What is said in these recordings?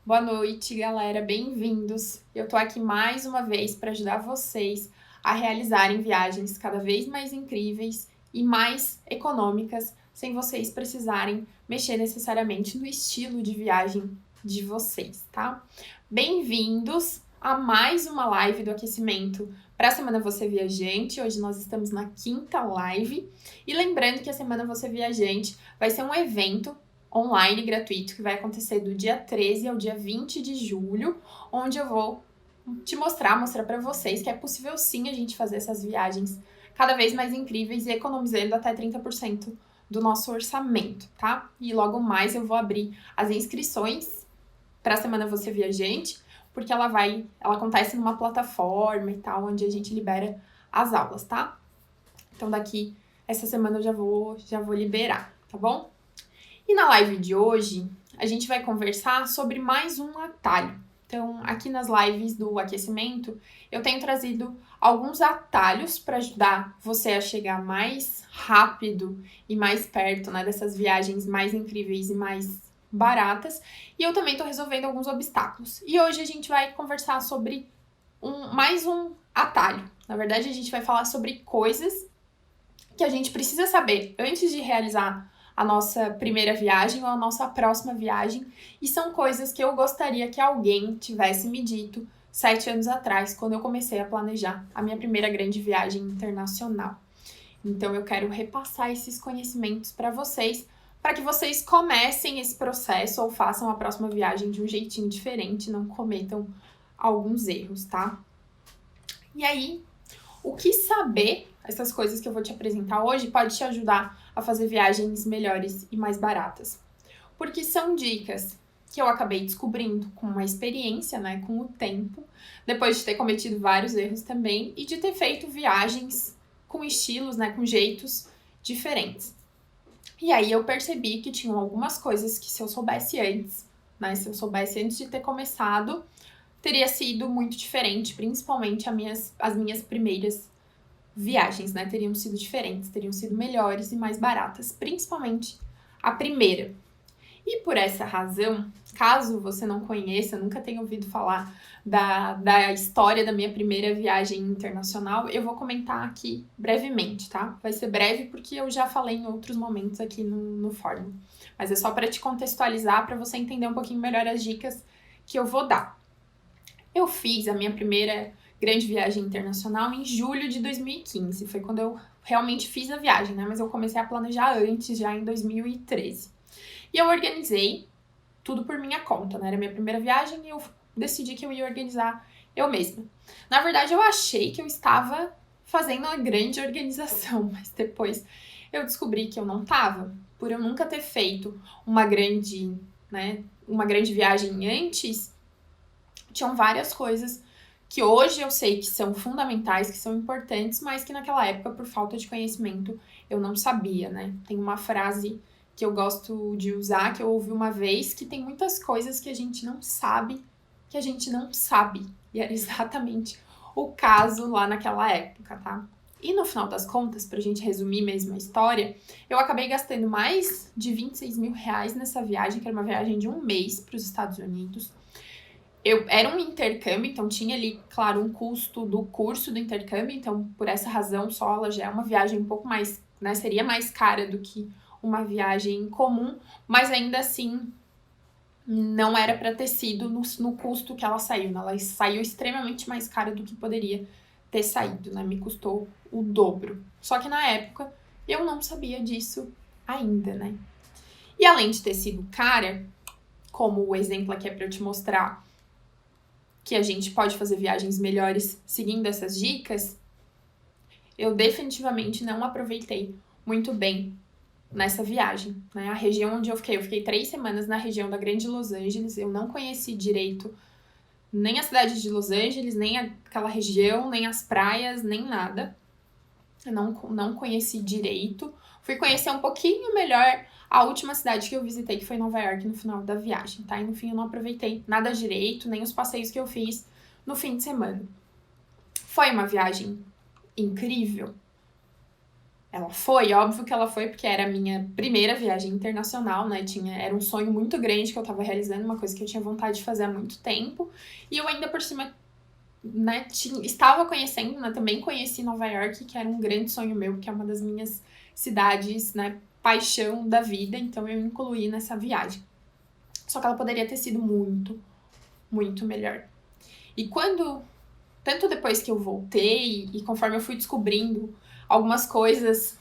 Boa noite, galera, bem-vindos. Eu tô aqui mais uma vez para ajudar vocês a realizarem viagens cada vez mais incríveis e mais econômicas, sem vocês precisarem mexer necessariamente no estilo de viagem de vocês, tá? Bem-vindos a mais uma live do aquecimento para a Semana Você Viajante. Hoje nós estamos na quinta live e lembrando que a Semana Você Viajante vai ser um evento online gratuito que vai acontecer do dia 13 ao dia 20 de julho, onde eu vou mostrar para vocês que é possível sim a gente fazer essas viagens cada vez mais incríveis e economizando até 30% do nosso orçamento, tá? E logo mais eu vou abrir as inscrições para a Semana Você Viajante, porque ela acontece numa plataforma e tal, onde a gente libera as aulas, tá? Então daqui essa semana eu já vou liberar, tá bom? E na live de hoje, a gente vai conversar sobre mais um atalho. Então, aqui nas lives do aquecimento, eu tenho trazido alguns atalhos para ajudar você a chegar mais rápido e mais perto, né, dessas viagens mais incríveis e mais baratas. E eu também estou resolvendo alguns obstáculos. E hoje a gente vai conversar sobre mais um atalho. Na verdade, a gente vai falar sobre coisas que a gente precisa saber antes de realizar a nossa primeira viagem ou a nossa próxima viagem, e são coisas que eu gostaria que alguém tivesse me dito 7 anos atrás, quando eu comecei a planejar a minha primeira grande viagem internacional. Então eu quero repassar esses conhecimentos para que vocês comecem esse processo ou façam a próxima viagem de um jeitinho diferente, não cometam alguns erros, tá? E aí, o que saber, essas coisas que eu vou te apresentar hoje, pode te ajudar a fazer viagens melhores e mais baratas. Porque são dicas que eu acabei descobrindo com uma experiência, né, com o tempo, depois de ter cometido vários erros também e de ter feito viagens com estilos, né, com jeitos diferentes. E aí eu percebi que tinham algumas coisas que se eu soubesse antes, né, se eu soubesse antes de ter começado, teria sido muito diferente, principalmente as minhas primeiras viagens, né? Teriam sido diferentes, teriam sido melhores e mais baratas, principalmente a primeira. E por essa razão, caso você não conheça, nunca tenha ouvido falar da história da minha primeira viagem internacional, eu vou comentar aqui brevemente, tá? Vai ser breve porque eu já falei em outros momentos aqui no fórum. Mas é só para te contextualizar, para você entender um pouquinho melhor as dicas que eu vou dar. Eu fiz a minha primeira grande viagem internacional em julho de 2015. Foi quando eu realmente fiz a viagem, né? Mas eu comecei a planejar antes, já em 2013. E eu organizei tudo por minha conta, né? Era a minha primeira viagem e eu decidi que eu ia organizar eu mesma. Na verdade, eu achei que eu estava fazendo uma grande organização, mas depois eu descobri que eu não estava. Por eu nunca ter feito uma grande viagem antes, tinham várias coisas que hoje eu sei que são fundamentais, que são importantes, mas que naquela época, por falta de conhecimento, eu não sabia, né? Tem uma frase que eu gosto de usar, que eu ouvi uma vez, que tem muitas coisas que a gente não sabe, que a gente não sabe. E era exatamente o caso lá naquela época, tá? E no final das contas, pra gente resumir mesmo a história, eu acabei gastando mais de 26 mil reais nessa viagem, que era uma viagem de um mês para os Estados Unidos. Era um intercâmbio, então tinha ali, claro, um custo do curso do intercâmbio, então por essa razão só ela já é uma viagem um pouco mais, né, seria mais cara do que uma viagem comum, mas ainda assim não era para ter sido no custo que ela saiu, né? Ela saiu extremamente mais cara do que poderia ter saído, né? Me custou o dobro. Só que na época eu não sabia disso ainda, né? E além de ter sido cara, como o exemplo aqui é para eu te mostrar que a gente pode fazer viagens melhores seguindo essas dicas, eu definitivamente não aproveitei muito bem nessa viagem, né? A região onde eu fiquei 3 semanas na região da Grande Los Angeles, eu não conheci direito nem a cidade de Los Angeles, nem aquela região, nem as praias, nem nada. Eu não conheci direito. Fui conhecer um pouquinho melhor a última cidade que eu visitei, que foi Nova York, no final da viagem, tá? E no fim eu não aproveitei nada direito, nem os passeios que eu fiz no fim de semana. Foi uma viagem incrível? ela foi, óbvio que ela foi, porque era a minha primeira viagem internacional, né? Era um sonho muito grande que eu tava realizando, uma coisa que eu tinha vontade de fazer há muito tempo. E eu ainda por cima, né, estava conhecendo, né? Também conheci Nova York, que era um grande sonho meu, que é uma das minhas cidades, né? Paixão da vida, então eu incluí nessa viagem. Só que ela poderia ter sido muito, muito melhor. E tanto depois que eu voltei e conforme eu fui descobrindo algumas coisas,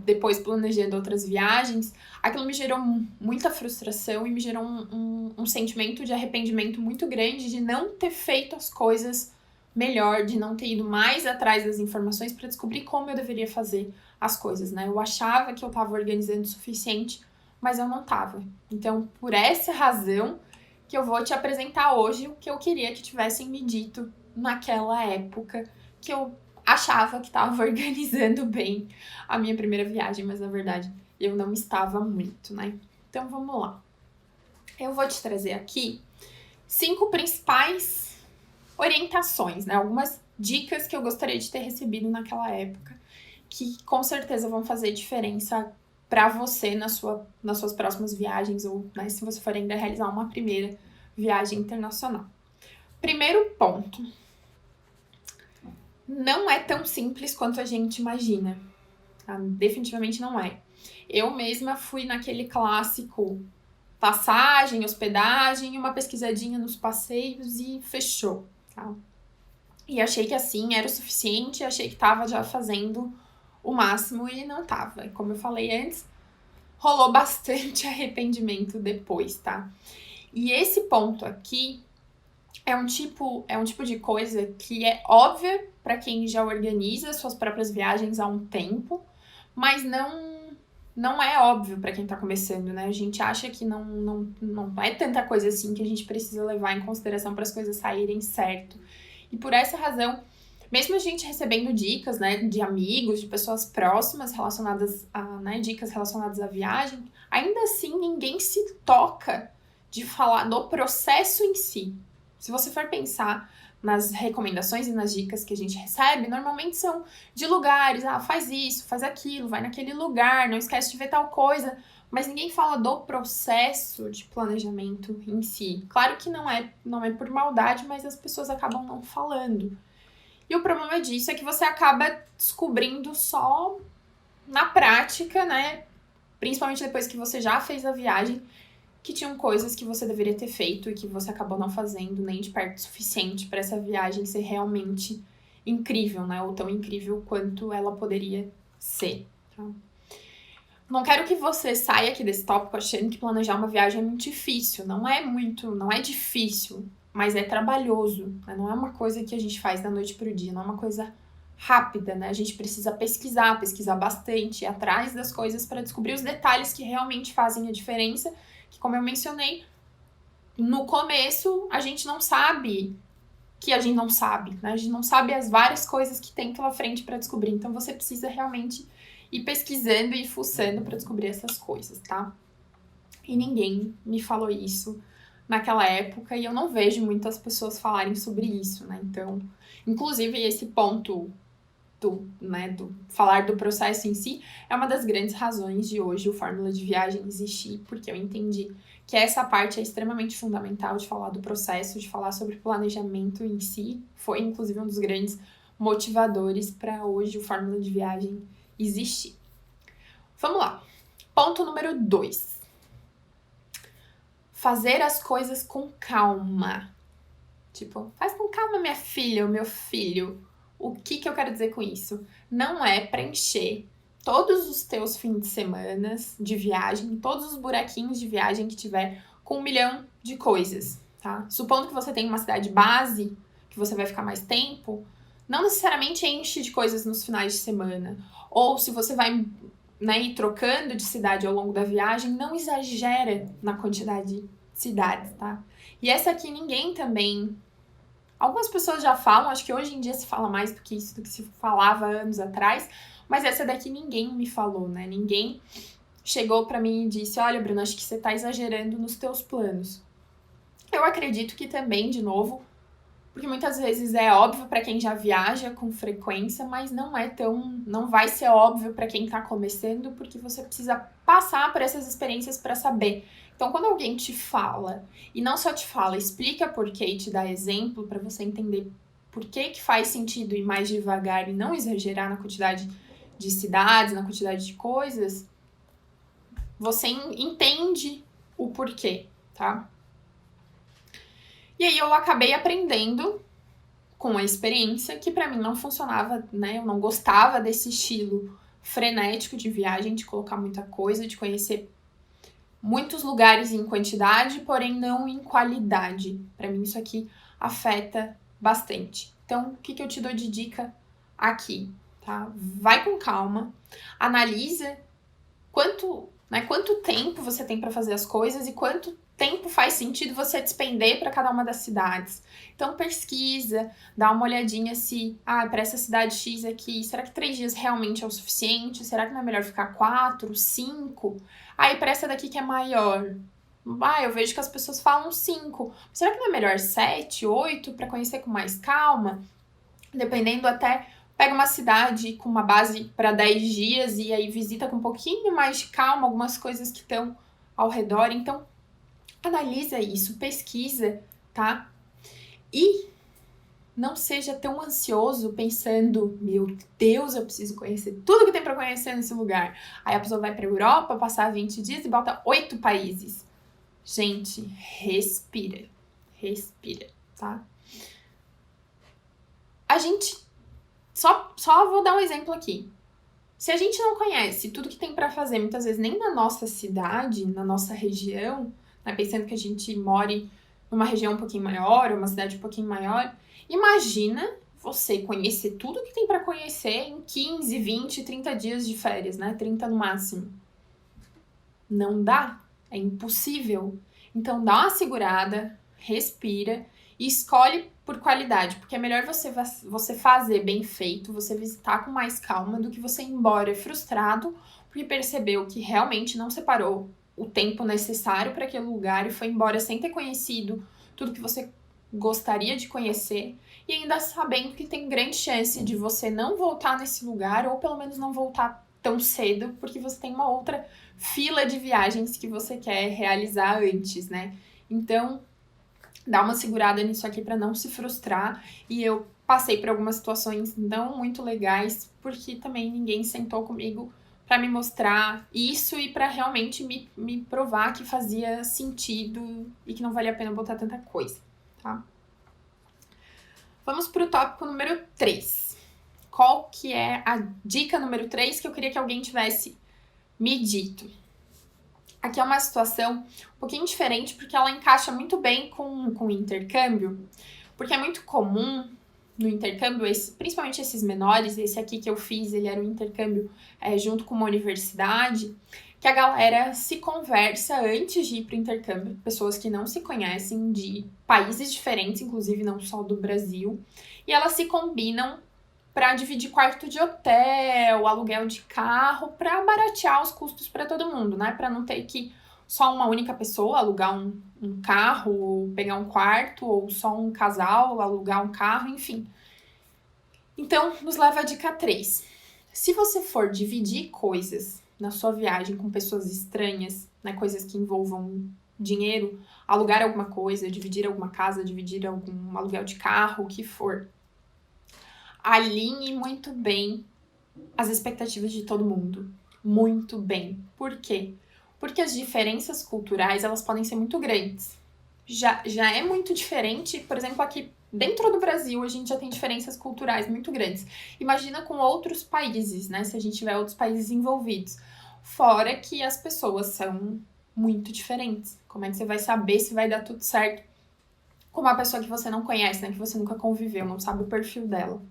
depois planejando outras viagens, aquilo me gerou muita frustração e me gerou um sentimento de arrependimento muito grande de não ter feito as coisas melhor, de não ter ido mais atrás das informações para descobrir como eu deveria fazer as coisas, né? Eu achava que eu estava organizando o suficiente, mas eu não estava. Então, por essa razão que eu vou te apresentar hoje o que eu queria que tivessem me dito naquela época que eu achava que estava organizando bem a minha primeira viagem, mas na verdade eu não estava muito, né? Então vamos lá. Eu vou te trazer aqui 5 principais orientações, né? Algumas dicas que eu gostaria de ter recebido naquela época, que com certeza vão fazer diferença para você nas suas próximas viagens, ou né, se você for ainda realizar uma primeira viagem internacional. Primeiro ponto. Não é tão simples quanto a gente imagina. Tá? Definitivamente não é. Eu mesma fui naquele clássico passagem, hospedagem, uma pesquisadinha nos passeios e fechou. Tá? E achei que assim era o suficiente, achei que tava já fazendo o máximo e não tava. Como eu falei antes, rolou bastante arrependimento depois, tá? E esse ponto aqui é um tipo de coisa que é óbvia para quem já organiza suas próprias viagens há um tempo, mas não é óbvio para quem tá começando, né? A gente acha que não é tanta coisa assim que a gente precisa levar em consideração para as coisas saírem certo. E por essa razão, mesmo a gente recebendo dicas, né, de amigos, de pessoas próximas relacionadas a, né, dicas relacionadas à viagem, ainda assim ninguém se toca de falar do processo em si. Se você for pensar nas recomendações e nas dicas que a gente recebe, normalmente são de lugares, faz isso, faz aquilo, vai naquele lugar, não esquece de ver tal coisa, mas ninguém fala do processo de planejamento em si. Claro que não é por maldade, mas as pessoas acabam não falando. E o problema disso é que você acaba descobrindo só na prática, né? Principalmente depois que você já fez a viagem, que tinham coisas que você deveria ter feito e que você acabou não fazendo nem de perto o suficiente para essa viagem ser realmente incrível, né? Ou tão incrível quanto ela poderia ser. Tá? Não quero que você saia aqui desse tópico achando que planejar uma viagem é muito difícil. Não é difícil, mas é trabalhoso. Né? Não é uma coisa que a gente faz da noite pro dia, não é uma coisa rápida, né? A gente precisa pesquisar bastante, ir atrás das coisas para descobrir os detalhes que realmente fazem a diferença, que como eu mencionei, no começo a gente não sabe que a gente não sabe, né? A gente não sabe as várias coisas que tem pela frente para descobrir. Então você precisa realmente ir pesquisando e fuçando para descobrir essas coisas, tá? E ninguém me falou isso naquela época e eu não vejo muitas pessoas falarem sobre isso, né? Então, inclusive esse ponto do falar do processo em si é uma das grandes razões de hoje o Fórmula de Viagem existir, porque eu entendi que essa parte é extremamente fundamental de falar do processo, de falar sobre planejamento em si. Foi, inclusive, um dos grandes motivadores para hoje o Fórmula de Viagem existir. Vamos lá. Ponto número 2. Fazer as coisas com calma. Tipo, faz com calma, minha filha ou meu filho. O que eu quero dizer com isso? Não é preencher todos os teus fins de semana de viagem, todos os buraquinhos de viagem que tiver com 1 milhão de coisas, tá? Supondo que você tem uma cidade base, que você vai ficar mais tempo, não necessariamente enche de coisas nos finais de semana. Ou se você vai, né, ir trocando de cidade ao longo da viagem, não exagera na quantidade de cidades, tá? E essa aqui ninguém também... Algumas pessoas já falam, acho que hoje em dia se fala mais do que isso, do que se falava anos atrás, mas essa daqui ninguém me falou, né? Ninguém chegou pra mim e disse, olha, Bruno, acho que você tá exagerando nos teus planos. Eu acredito que também, de novo, porque muitas vezes é óbvio para quem já viaja com frequência, mas não vai ser óbvio para quem tá começando, porque você precisa passar por essas experiências para saber. Então, quando alguém te fala, e não só te fala, explica por quê e te dá exemplo para você entender por que faz sentido ir mais devagar e não exagerar na quantidade de cidades, na quantidade de coisas, você entende o porquê, tá? E aí eu acabei aprendendo com a experiência que pra mim não funcionava, né? Eu não gostava desse estilo frenético de viagem, de colocar muita coisa, de conhecer muitos lugares em quantidade, porém não em qualidade. Pra mim isso aqui afeta bastante. Então, o que eu te dou de dica aqui, tá? Vai com calma, analisa quanto tempo você tem para fazer as coisas e quanto tempo faz sentido você despender para cada uma das cidades. Então pesquisa, dá uma olhadinha se, para essa cidade X aqui, será que 3 dias realmente é o suficiente? Será que não é melhor ficar 4, 5? Aí para essa daqui que é maior, eu vejo que as pessoas falam 5. Será que não é melhor 7, 8 para conhecer com mais calma? Dependendo até pega uma cidade com uma base para 10 dias e aí visita com um pouquinho mais de calma algumas coisas que estão ao redor. Então, analisa isso, pesquisa, tá? E não seja tão ansioso pensando, meu Deus, eu preciso conhecer tudo que tem para conhecer nesse lugar. Aí a pessoa vai para Europa, passar 20 dias e bota 8 países. Gente, respira, tá? A gente só vou dar um exemplo aqui. Se a gente não conhece tudo que tem para fazer, muitas vezes nem na nossa cidade, na nossa região, né, pensando que a gente more numa região um pouquinho maior, ou uma cidade um pouquinho maior, imagina você conhecer tudo que tem para conhecer em 15, 20, 30 dias de férias, né? 30 no máximo. Não dá, é impossível. Então dá uma segurada, respira e escolhe por qualidade, porque é melhor você fazer bem feito, você visitar com mais calma, do que você ir embora frustrado, porque percebeu que realmente não separou o tempo necessário para aquele lugar e foi embora sem ter conhecido tudo que você gostaria de conhecer, e ainda sabendo que tem grande chance de você não voltar nesse lugar, ou pelo menos não voltar tão cedo, porque você tem uma outra fila de viagens que você quer realizar antes, né? Então, dá uma segurada nisso aqui para não se frustrar. E eu passei por algumas situações não muito legais, porque também ninguém sentou comigo para me mostrar isso e para realmente me provar que fazia sentido e que não valia a pena botar tanta coisa, tá? Vamos pro tópico número 3. Qual que é a dica número 3 que eu queria que alguém tivesse me dito? Aqui é uma situação um pouquinho diferente, porque ela encaixa muito bem com o intercâmbio, porque é muito comum no intercâmbio, principalmente esses menores, esse aqui que eu fiz, ele era um intercâmbio junto com uma universidade, que a galera se conversa antes de ir para o intercâmbio, pessoas que não se conhecem, de países diferentes, inclusive não só do Brasil, e elas se combinam para dividir quarto de hotel, aluguel de carro, para baratear os custos para todo mundo, né? Para não ter que só uma única pessoa alugar um carro, ou pegar um quarto, ou só um casal alugar um carro, enfim. Então, nos leva a dica 3. Se você for dividir coisas na sua viagem com pessoas estranhas, né, coisas que envolvam dinheiro, alugar alguma coisa, dividir alguma casa, dividir algum aluguel de carro, o que for, alinhe muito bem as expectativas de todo mundo. Muito bem. Por quê? Porque as diferenças culturais, elas podem ser muito grandes. Já é muito diferente, por exemplo, aqui dentro do Brasil, a gente já tem diferenças culturais muito grandes. Imagina com outros países, né? Se a gente tiver outros países envolvidos. Fora que as pessoas são muito diferentes. Como é que você vai saber se vai dar tudo certo com uma pessoa que você não conhece, né? Que você nunca conviveu, não sabe o perfil dela.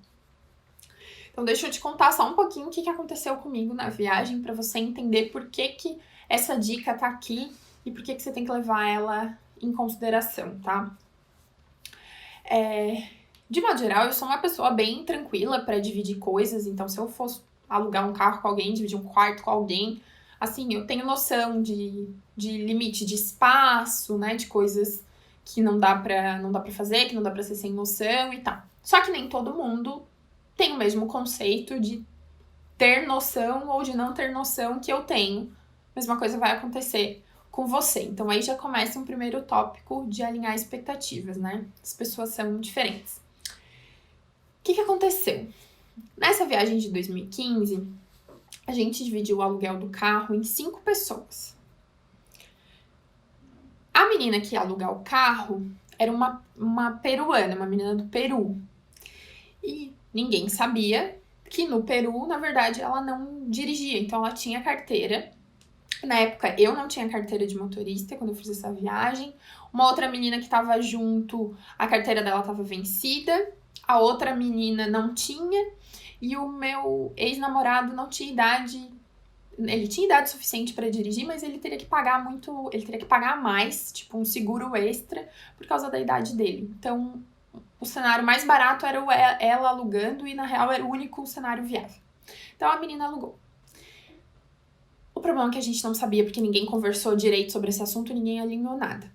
Então, deixa eu te contar só um pouquinho o que aconteceu comigo na viagem, para você entender por que essa dica tá aqui e por que você tem que levar ela em consideração, tá? De modo geral, eu sou uma pessoa bem tranquila para dividir coisas, então se eu fosse alugar um carro com alguém, dividir um quarto com alguém, assim, eu tenho noção de limite de espaço, né, de coisas que não dá pra fazer, que não dá pra ser sem noção e tal. Só que nem todo mundo tem o mesmo conceito de ter noção ou de não ter noção que eu tenho. A mesma coisa vai acontecer com você. Então aí já começa um primeiro tópico de alinhar expectativas, né? As pessoas são diferentes. O que aconteceu? Nessa viagem de 2015, a gente dividiu o aluguel do carro em 5 pessoas. A menina que ia alugar o carro era uma peruana, uma menina do Peru. E ninguém sabia que no Peru, na verdade, ela não dirigia. Então, ela tinha carteira. Na época, eu não tinha carteira de motorista quando eu fiz essa viagem. Uma outra menina que estava junto, a carteira dela estava vencida. A outra menina não tinha. E o meu ex-namorado não tinha idade. Ele tinha idade suficiente para dirigir, mas ele teria que pagar mais, tipo um seguro extra, por causa da idade dele. Então, o cenário mais barato era ela alugando e, na real, era o único cenário viável. Então, a menina alugou. O problema é que a gente não sabia, porque ninguém conversou direito sobre esse assunto, ninguém alinhou nada.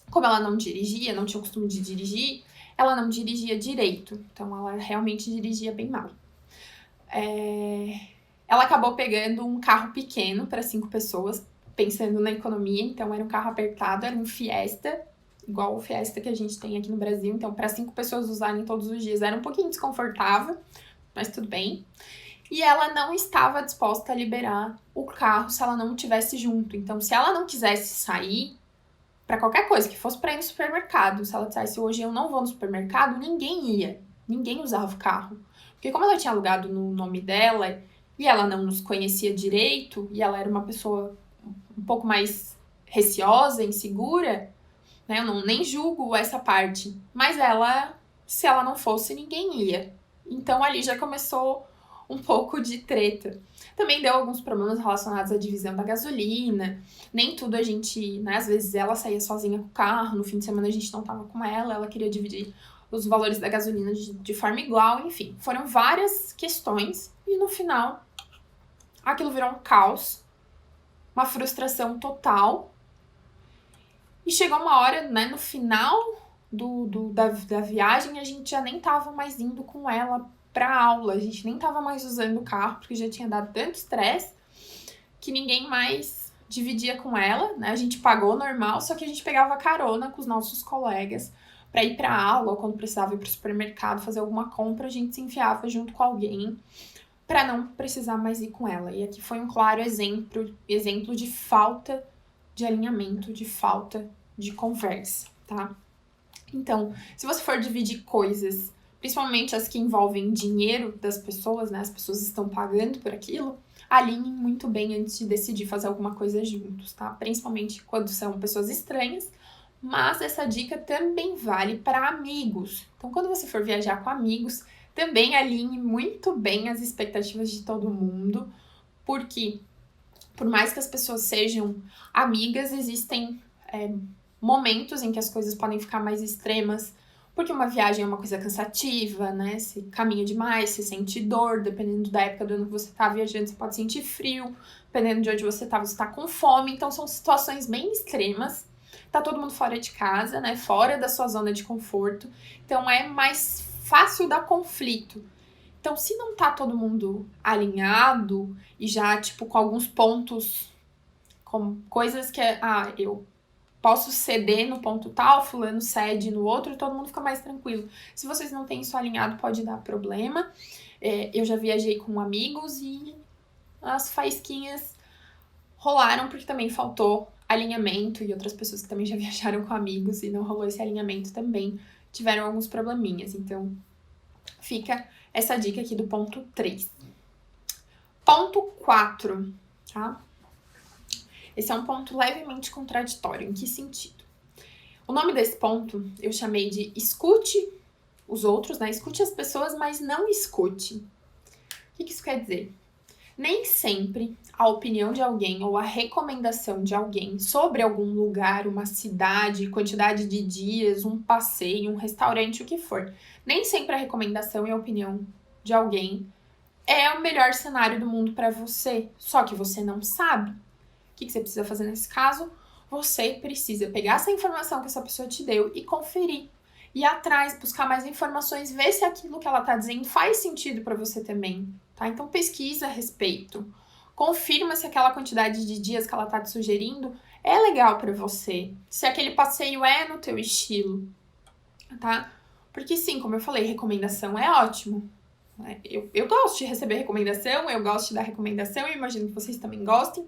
Como ela não dirigia, não tinha o costume de dirigir, ela não dirigia direito. Então, ela realmente dirigia bem mal. Ela acabou pegando um carro pequeno para 5 pessoas, pensando na economia. Então, era um carro apertado, era um Fiesta, igual o Fiesta que a gente tem aqui no Brasil. Então, para 5 pessoas usarem todos os dias, era um pouquinho desconfortável, mas tudo bem. E ela não estava disposta a liberar o carro se ela não estivesse junto. Então, se ela não quisesse sair para qualquer coisa, que fosse para ir no supermercado, se ela dissesse hoje eu não vou no supermercado, ninguém ia. Ninguém usava o carro. Porque como ela tinha alugado no nome dela e ela não nos conhecia direito, e ela era uma pessoa um pouco mais receosa, insegura, né? Eu nem julgo essa parte. Mas ela, se ela não fosse, ninguém ia. Então ali já começou um pouco de treta. Também deu alguns problemas relacionados à divisão da gasolina. Nem tudo a gente, né? Às vezes ela saía sozinha com o carro, no fim de semana a gente não tava com ela queria dividir os valores da gasolina de forma igual, enfim. Foram várias questões e no final aquilo virou um caos, uma frustração total. E chegou uma hora, né, no final da viagem, a gente já nem tava mais indo com ela pra aula, a gente nem tava mais usando o carro, porque já tinha dado tanto estresse que ninguém mais dividia com ela, né? A gente pagou normal, só que a gente pegava carona com os nossos colegas pra ir pra aula, ou quando precisava ir pro supermercado fazer alguma compra, a gente se enfiava junto com alguém pra não precisar mais ir com ela. E aqui foi um claro exemplo de falta de alinhamento, de falta de conversa, tá? Então, se você for dividir coisas, principalmente as que envolvem dinheiro das pessoas, né? As pessoas estão pagando por aquilo, alinhem muito bem antes de decidir fazer alguma coisa juntos, tá? Principalmente quando são pessoas estranhas, mas essa dica também vale para amigos. Então, quando você for viajar com amigos, também alinhe muito bem as expectativas de todo mundo, porque por mais que as pessoas sejam amigas, existem momentos em que as coisas podem ficar mais extremas, porque uma viagem é uma coisa cansativa, né? Você caminha demais, você sente dor, dependendo da época do ano que você tá viajando, você pode sentir frio, dependendo de onde você tá com fome, então são situações bem extremas. Tá todo mundo fora de casa, né? Fora da sua zona de conforto, então é mais fácil dar conflito. Então, se não tá todo mundo alinhado e já, tipo, com alguns pontos, como coisas que eu posso ceder no ponto tal, fulano cede no outro, todo mundo fica mais tranquilo. Se vocês não têm isso alinhado, pode dar problema. Eu já viajei com amigos e as faísquinhas rolaram porque também faltou alinhamento, e outras pessoas que também já viajaram com amigos e não rolou esse alinhamento também tiveram alguns probleminhas. Então, fica essa dica aqui do ponto 3. Ponto 4, tá? Esse é um ponto levemente contraditório. Em que sentido? O nome desse ponto eu chamei de escute os outros, né? Escute as pessoas, mas não escute. O que isso quer dizer? Nem sempre a opinião de alguém ou a recomendação de alguém sobre algum lugar, uma cidade, quantidade de dias, um passeio, um restaurante, o que for. Nem sempre a recomendação e a opinião de alguém é o melhor cenário do mundo para você, só que você não sabe. O que você precisa fazer nesse caso? você precisa pegar essa informação que essa pessoa te deu e conferir. Ir atrás, buscar mais informações, ver se aquilo que ela tá dizendo faz sentido para você também, tá? Então pesquisa a respeito. Confirma se aquela quantidade de dias que ela tá te sugerindo é legal para você. Se aquele passeio é no teu estilo, tá? Porque sim, como eu falei, recomendação é ótimo. Eu gosto de receber recomendação, eu gosto de dar recomendação, eu imagino que vocês também gostem.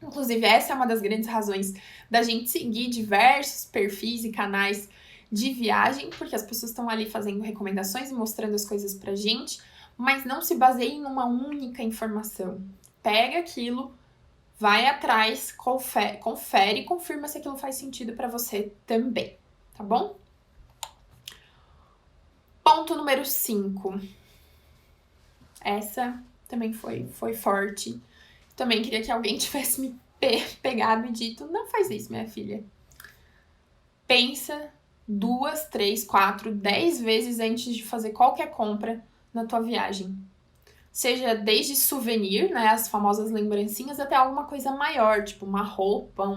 Inclusive, essa é uma das grandes razões da gente seguir diversos perfis e canais de viagem, porque as pessoas estão ali fazendo recomendações e mostrando as coisas pra gente, mas não se baseiem numa única informação. Pega aquilo, vai atrás, confere e confirma se aquilo faz sentido pra você também, tá bom? Ponto número 5. Essa também foi forte. Também queria que alguém tivesse me pegado e dito, não faz isso, minha filha. Pensa 2, 3, 4, 10 vezes antes de fazer qualquer compra na tua viagem. Seja desde souvenir, né, as famosas lembrancinhas, até alguma coisa maior, tipo uma roupa,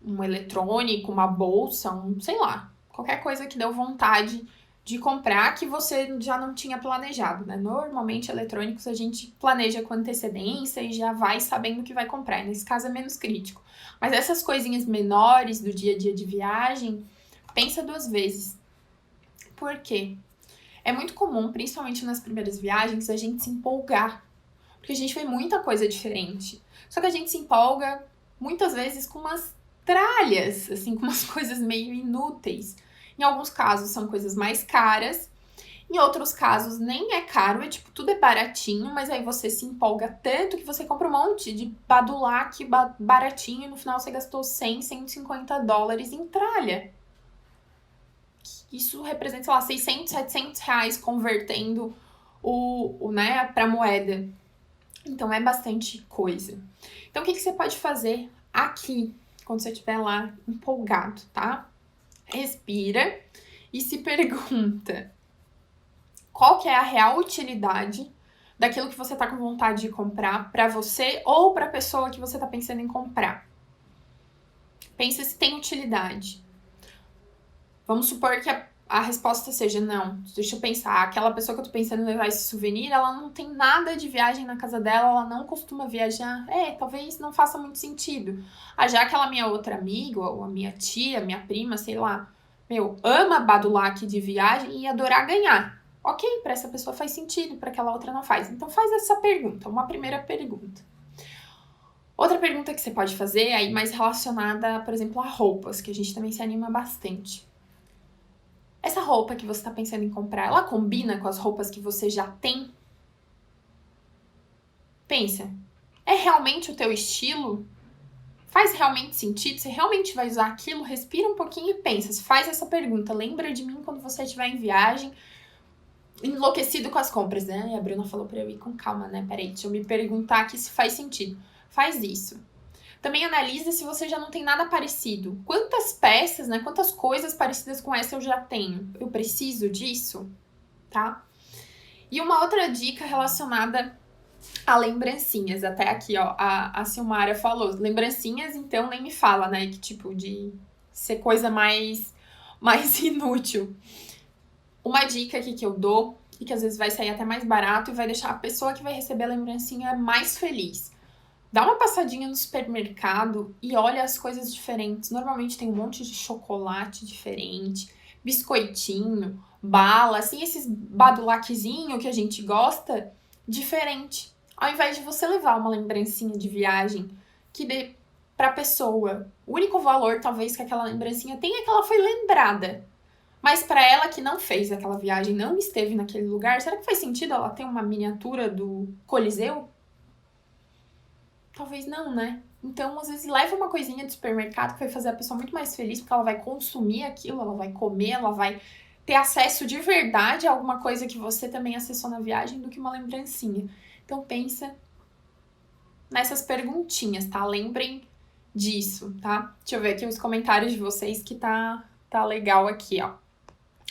um eletrônico, uma bolsa, sei lá. Qualquer coisa que deu vontade de comprar que você já não tinha planejado, né? Normalmente, eletrônicos a gente planeja com antecedência e já vai sabendo o que vai comprar. Nesse caso é menos crítico. Mas essas coisinhas menores do dia a dia de viagem, pensa 2 vezes. Por quê? É muito comum, principalmente nas primeiras viagens, a gente se empolgar. Porque a gente vê muita coisa diferente. Só que a gente se empolga, muitas vezes, com umas tralhas, assim, com umas coisas meio inúteis. Em alguns casos são coisas mais caras, em outros casos nem é caro, é tipo, tudo é baratinho, mas aí você se empolga tanto que você compra um monte de badulac baratinho e no final você gastou 100, 150 dólares em tralha. Isso representa, sei lá, 600, 700 reais convertendo né, pra moeda. Então é bastante coisa. Então o que você pode fazer aqui, quando você estiver lá empolgado, tá? Respira e se pergunta qual que é a real utilidade daquilo que você tá com vontade de comprar pra você ou pra pessoa que você tá pensando em comprar. Pensa se tem utilidade. Vamos supor que a resposta seja não. Deixa eu pensar. Aquela pessoa que eu tô pensando em levar esse souvenir, ela não tem nada de viagem na casa dela, ela não costuma viajar. Talvez não faça muito sentido. Já aquela minha outra amiga, ou a minha tia, minha prima, sei lá, ama badulac de viagem e ia adorar ganhar. Ok, para essa pessoa faz sentido, para aquela outra não faz. Então faz essa pergunta, uma primeira pergunta. Outra pergunta que você pode fazer, aí mais relacionada, por exemplo, a roupas, que a gente também se anima bastante. Essa roupa que você está pensando em comprar, ela combina com as roupas que você já tem? Pensa, é realmente o teu estilo? Faz realmente sentido? Você realmente vai usar aquilo? Respira um pouquinho e pensa. Faz essa pergunta. Lembra de mim quando você estiver em viagem, enlouquecido com as compras, né? E a Bruna falou pra eu ir com calma, né? Peraí, deixa eu me perguntar aqui se faz sentido. Faz isso. Também analisa se você já não tem nada parecido. Quantas peças, né? Quantas coisas parecidas com essa eu já tenho? Eu preciso disso? Tá? E uma outra dica relacionada a lembrancinhas. Até aqui, ó, a Silmara falou. Lembrancinhas, então, nem me fala, né? Que tipo de ser coisa mais inútil. Uma dica aqui que eu dou, e que às vezes vai sair até mais barato e vai deixar a pessoa que vai receber a lembrancinha mais feliz. Dá uma passadinha no supermercado e olha as coisas diferentes. Normalmente tem um monte de chocolate diferente, biscoitinho, bala, assim, esses badulaquezinho que a gente gosta, diferente. Ao invés de você levar uma lembrancinha de viagem que dê pra pessoa o único valor, talvez, que aquela lembrancinha tenha é que ela foi lembrada. Mas para ela que não fez aquela viagem, não esteve naquele lugar, será que faz sentido ela ter uma miniatura do Coliseu? Talvez não, né? Então, às vezes, leva uma coisinha de supermercado que vai fazer a pessoa muito mais feliz, porque ela vai consumir aquilo, ela vai comer, ela vai ter acesso de verdade a alguma coisa que você também acessou na viagem do que uma lembrancinha. Então, pensa nessas perguntinhas, tá? Lembrem disso, tá? Deixa eu ver aqui os comentários de vocês que tá legal aqui, ó.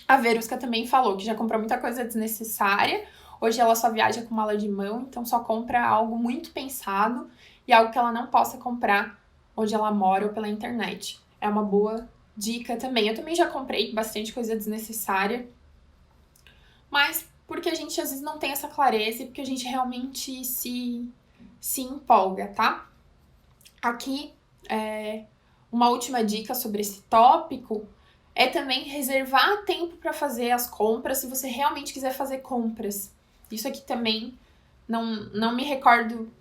A Verusca também falou que já comprou muita coisa desnecessária. Hoje ela só viaja com mala de mão, então só compra algo muito pensado e algo que ela não possa comprar onde ela mora ou pela internet. É uma boa dica também. Eu também já comprei bastante coisa desnecessária, mas porque a gente às vezes não tem essa clareza e porque a gente realmente se empolga, tá? Aqui, uma última dica sobre esse tópico é também reservar tempo para fazer as compras se você realmente quiser fazer compras. Isso aqui também não me recordo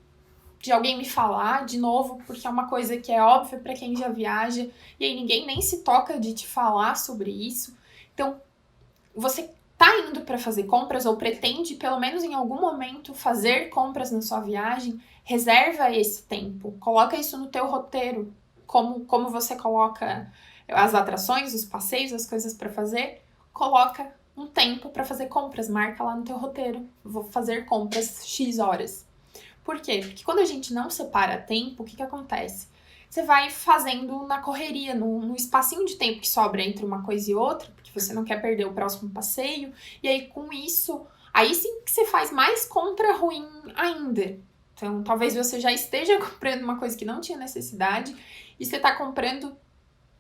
de alguém me falar de novo, porque é uma coisa que é óbvia para quem já viaja, e aí ninguém nem se toca de te falar sobre isso. Então, você tá indo para fazer compras ou pretende, pelo menos em algum momento, fazer compras na sua viagem, reserva esse tempo, coloca isso no teu roteiro, como você coloca as atrações, os passeios, as coisas para fazer, coloca um tempo para fazer compras, marca lá no teu roteiro, vou fazer compras X horas. Por quê? Porque quando a gente não separa tempo, o que acontece? Você vai fazendo na correria, no espacinho de tempo que sobra entre uma coisa e outra, porque você não quer perder o próximo passeio, e aí com isso, aí sim que você faz mais compra ruim ainda. Então, talvez você já esteja comprando uma coisa que não tinha necessidade, e você tá comprando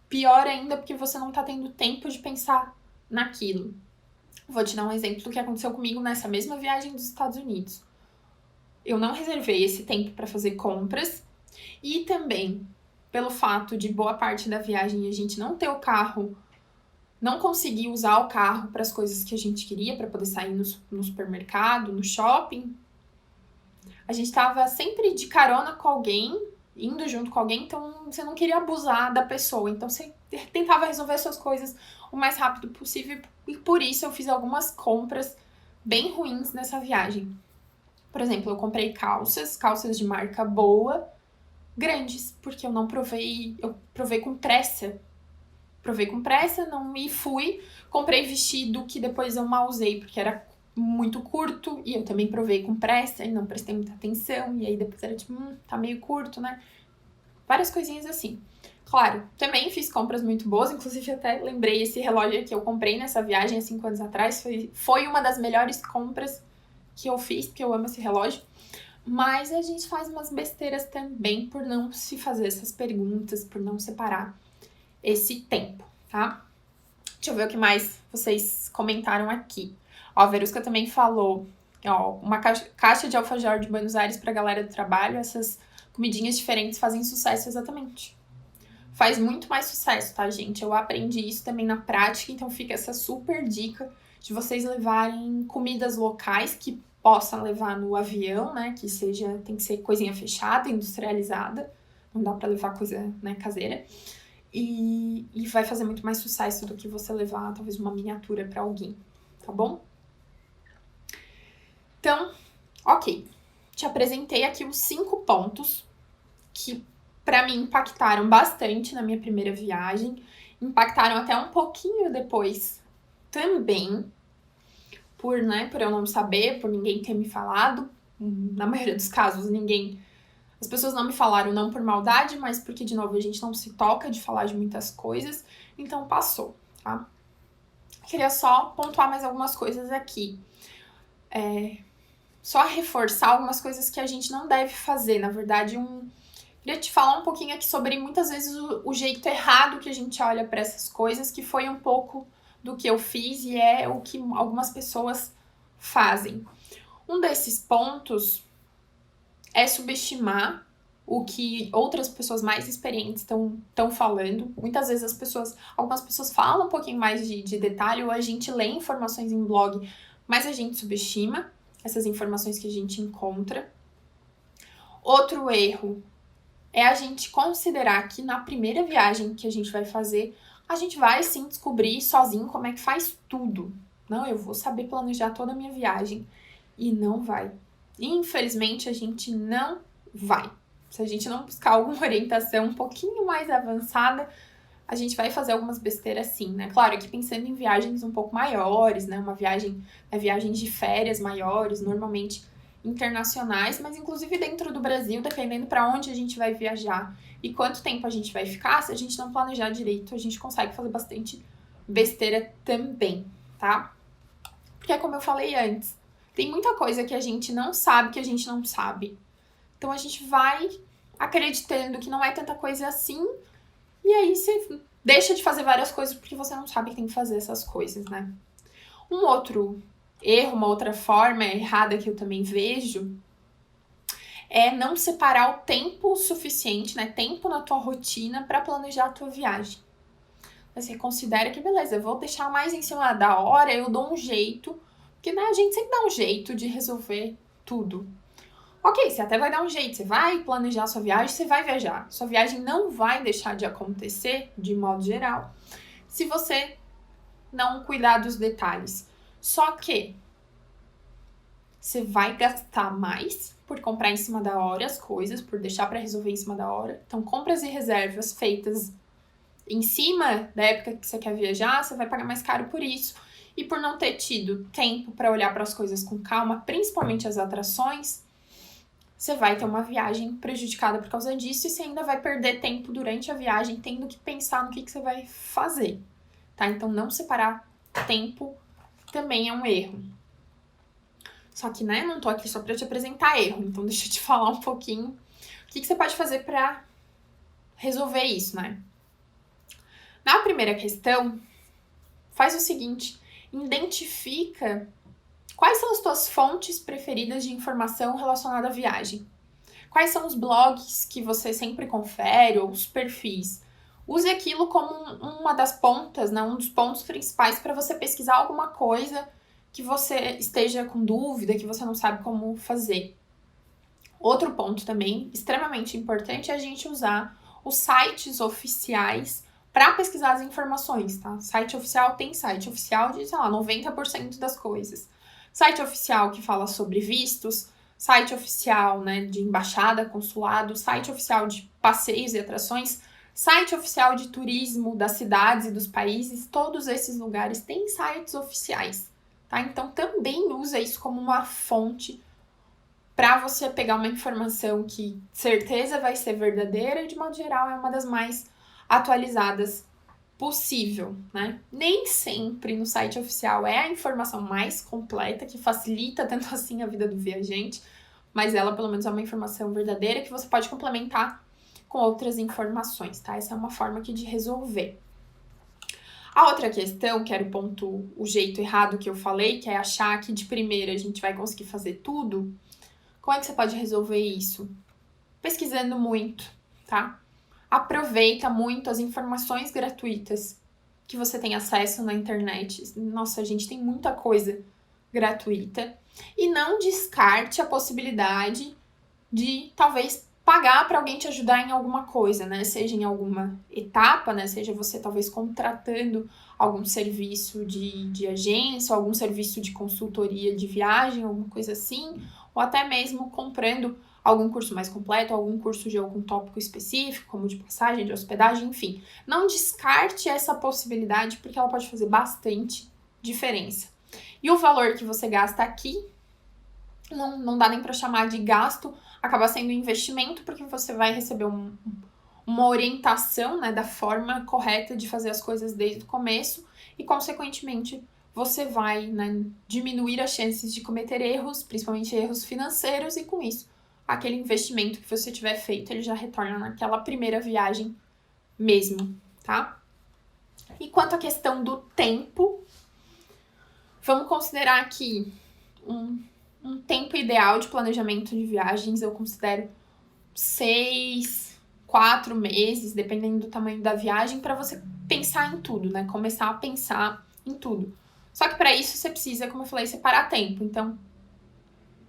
pior ainda porque você não tá tendo tempo de pensar naquilo. Vou te dar um exemplo do que aconteceu comigo nessa mesma viagem dos Estados Unidos. Eu não reservei esse tempo para fazer compras e também pelo fato de boa parte da viagem a gente não ter o carro, não conseguir usar o carro para as coisas que a gente queria, para poder sair no supermercado, no shopping. A gente estava sempre de carona com alguém, indo junto com alguém, então você não queria abusar da pessoa. Então você tentava resolver suas coisas o mais rápido possível e por isso eu fiz algumas compras bem ruins nessa viagem. Por exemplo, eu comprei calças de marca boa, grandes, porque eu provei com pressa. Não me fui. Comprei vestido que depois eu mal usei, porque era muito curto, e eu também provei com pressa e não prestei muita atenção, e aí depois era tipo, tá meio curto, né? Várias coisinhas assim. Claro, também fiz compras muito boas, inclusive até lembrei esse relógio que eu comprei nessa viagem há 5 anos atrás, foi uma das melhores compras que eu fiz, porque eu amo esse relógio. Mas a gente faz umas besteiras também por não se fazer essas perguntas, por não separar esse tempo, tá? Deixa eu ver o que mais vocês comentaram aqui. Ó, a Verusca também falou, ó, uma caixa de alfajor de Buenos Aires pra galera do trabalho, essas comidinhas diferentes fazem sucesso, exatamente. Faz muito mais sucesso, tá, gente? Eu aprendi isso também na prática, então fica essa super dica de vocês levarem comidas locais que possam levar no avião, né? Que tem que ser coisinha fechada, industrializada. Não dá pra levar coisa, né, caseira. E vai fazer muito mais sucesso do que você levar, talvez, uma miniatura pra alguém, tá bom? Então, ok. Te apresentei aqui os 5 pontos que pra mim impactaram bastante na minha primeira viagem, impactaram até um pouquinho depois também, por eu não saber, por ninguém ter me falado. Na maioria dos casos, as pessoas não me falaram não por maldade, mas porque, de novo, a gente não se toca de falar de muitas coisas, então passou, tá? Queria só pontuar mais algumas coisas aqui. Só reforçar algumas coisas que a gente não deve fazer. Na verdade, queria te falar um pouquinho aqui sobre, muitas vezes, o jeito errado que a gente olha para essas coisas, que foi um pouco do que eu fiz e é o que algumas pessoas fazem. Um desses pontos é subestimar o que outras pessoas mais experientes estão falando. Muitas vezes algumas pessoas falam um pouquinho mais de detalhe, ou a gente lê informações em blog, mas a gente subestima essas informações que a gente encontra. Outro erro é a gente considerar que na primeira viagem que a gente vai fazer, a gente vai sim descobrir sozinho como é que faz tudo. Não, eu vou saber planejar toda a minha viagem. E não vai. Infelizmente, a gente não vai. Se a gente não buscar alguma orientação um pouquinho mais avançada, a gente vai fazer algumas besteiras sim, né? Claro que pensando em viagens um pouco maiores, né? Viagens de férias maiores, normalmente internacionais, mas inclusive dentro do Brasil, dependendo para onde a gente vai viajar e quanto tempo a gente vai ficar, se a gente não planejar direito, a gente consegue fazer bastante besteira também, tá? Porque é como eu falei antes, tem muita coisa que a gente não sabe que a gente não sabe. Então a gente vai acreditando que não é tanta coisa assim, e aí você deixa de fazer várias coisas porque você não sabe que tem que fazer essas coisas, né? Um outro erro, uma outra forma errada que eu também vejo é não separar o tempo suficiente, né? Tempo na tua rotina para planejar a tua viagem. Você considera que, beleza, eu vou deixar mais em cima da hora, eu dou um jeito, porque né, a gente sempre dá um jeito de resolver tudo. Ok, você até vai dar um jeito, você vai planejar sua viagem, você vai viajar. Sua viagem não vai deixar de acontecer, de modo geral, se você não cuidar dos detalhes. Só que você vai gastar mais por comprar em cima da hora as coisas, por deixar para resolver em cima da hora. Então, compras e reservas feitas em cima da época que você quer viajar, você vai pagar mais caro por isso. E por não ter tido tempo para olhar para as coisas com calma, principalmente as atrações, você vai ter uma viagem prejudicada por causa disso e você ainda vai perder tempo durante a viagem tendo que pensar no que você vai fazer, tá? Então, não separar tempo também é um erro. Só que, né, não tô aqui só pra te apresentar erro, então deixa eu te falar um pouquinho o que você pode fazer pra resolver isso, né? Na primeira questão, faz o seguinte, identifica quais são as tuas fontes preferidas de informação relacionada à viagem. Quais são os blogs que você sempre confere ou os perfis? Use aquilo como uma das pontas, né, um dos pontos principais para você pesquisar alguma coisa que você esteja com dúvida, que você não sabe como fazer. Outro ponto também extremamente importante é a gente usar os sites oficiais para pesquisar as informações, tá? Site oficial tem site oficial de, sei lá, 90% das coisas. Site oficial que fala sobre vistos, site oficial, né, de embaixada, consulado, site oficial de passeios e atrações, site oficial de turismo das cidades e dos países, todos esses lugares têm sites oficiais, tá? Então também usa isso como uma fonte para você pegar uma informação que certeza vai ser verdadeira e de modo geral é uma das mais atualizadas possível, né? Nem sempre no site oficial é a informação mais completa, que facilita tanto assim a vida do viajante, mas ela pelo menos é uma informação verdadeira que você pode complementar com outras informações, tá? Essa é uma forma aqui de resolver. A outra questão, que era o jeito errado que eu falei, que é achar que de primeira a gente vai conseguir fazer tudo. Como é que você pode resolver isso? Pesquisando muito, tá? Aproveita muito as informações gratuitas que você tem acesso na internet. Nossa, a gente tem muita coisa gratuita. E não descarte a possibilidade de talvez pagar para alguém te ajudar em alguma coisa, né? Seja em alguma etapa, né? Seja você talvez contratando algum serviço de agência, algum serviço de consultoria de viagem, alguma coisa assim, ou até mesmo comprando algum curso mais completo, algum curso de algum tópico específico, como de passagem, de hospedagem, enfim. Não descarte essa possibilidade, porque ela pode fazer bastante diferença. E o valor que você gasta aqui, não dá nem para chamar de gasto, acaba sendo investimento, porque você vai receber uma orientação, né, da forma correta de fazer as coisas desde o começo e, consequentemente, você vai, né, diminuir as chances de cometer erros, principalmente erros financeiros, e com isso, aquele investimento que você tiver feito, ele já retorna naquela primeira viagem mesmo, tá? E quanto à questão do tempo, vamos considerar aqui um tempo ideal de planejamento de viagens, eu considero 6, 4 meses, dependendo do tamanho da viagem, para você pensar em tudo, né? Começar a pensar em tudo. Só que para isso você precisa, como eu falei, separar tempo. Então,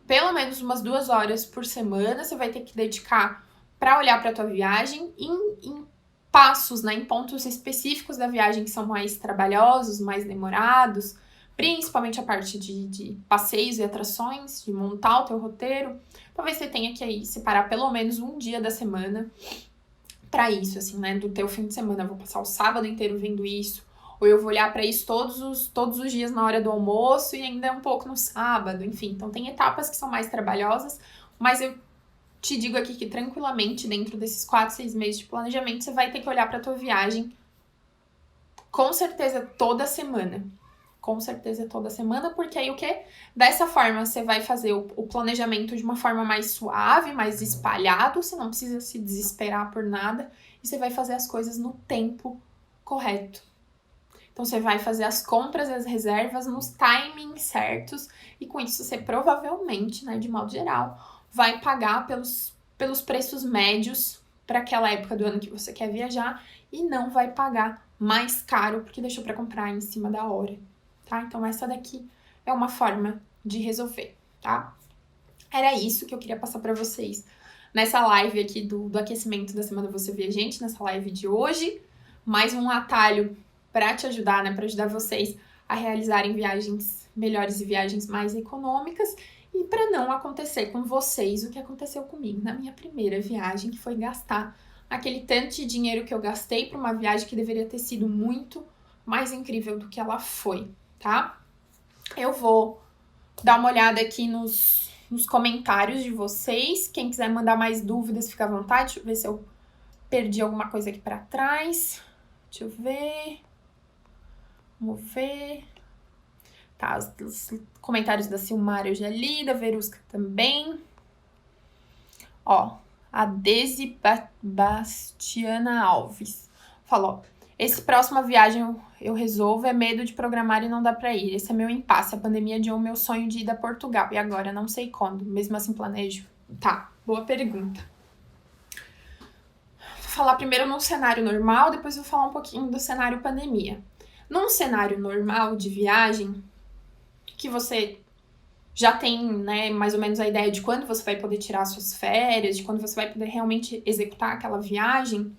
pelo menos umas 2 horas por semana você vai ter que dedicar para olhar para a tua viagem em passos, né? Em pontos específicos da viagem que são mais trabalhosos, mais demorados, principalmente a parte de passeios e atrações, de montar o teu roteiro. Talvez você tenha que aí separar pelo menos um dia da semana para isso, assim, né? Do teu fim de semana, eu vou passar o sábado inteiro vendo isso, ou eu vou olhar para isso todos os dias na hora do almoço e ainda um pouco no sábado, enfim. Então tem etapas que são mais trabalhosas, mas eu te digo aqui que tranquilamente, dentro desses 4, 6 meses de planejamento, você vai ter que olhar para tua viagem com certeza toda semana. com certeza toda semana, porque aí o quê? Dessa forma você vai fazer o planejamento de uma forma mais suave, mais espalhado, você não precisa se desesperar por nada, e você vai fazer as coisas no tempo correto. Então você vai fazer as compras e as reservas nos timings certos, e com isso você provavelmente, né, de modo geral, vai pagar pelos preços médios para aquela época do ano que você quer viajar e não vai pagar mais caro porque deixou para comprar em cima da hora, tá? Então essa daqui é uma forma de resolver, tá? Era isso que eu queria passar para vocês nessa live aqui do aquecimento da Semana Você Viajante, nessa live de hoje. Mais um atalho para te ajudar, né? Para ajudar vocês a realizarem viagens melhores e viagens mais econômicas. E para não acontecer com vocês o que aconteceu comigo na minha primeira viagem, que foi gastar aquele tanto de dinheiro que eu gastei para uma viagem que deveria ter sido muito mais incrível do que ela foi, tá? Eu vou dar uma olhada aqui nos comentários de vocês. Quem quiser mandar mais dúvidas, fica à vontade. Deixa eu ver se eu perdi alguma coisa aqui para trás. Deixa eu ver. Vamos ver. Tá, os comentários da Silmara eu já li, da Verusca também. Ó, a Desi Bastiana Alves falou: esse próxima viagem eu resolvo, é medo de programar e não dá pra ir. Esse é meu impasse. A pandemia adiou o meu sonho de ir a Portugal. E agora não sei quando. Mesmo assim planejo. Tá, boa pergunta. Vou falar primeiro num cenário normal, depois vou falar um pouquinho do cenário pandemia. Num cenário normal de viagem, que você já tem, né, mais ou menos a ideia de quando você vai poder tirar suas férias, de quando você vai poder realmente executar aquela viagem,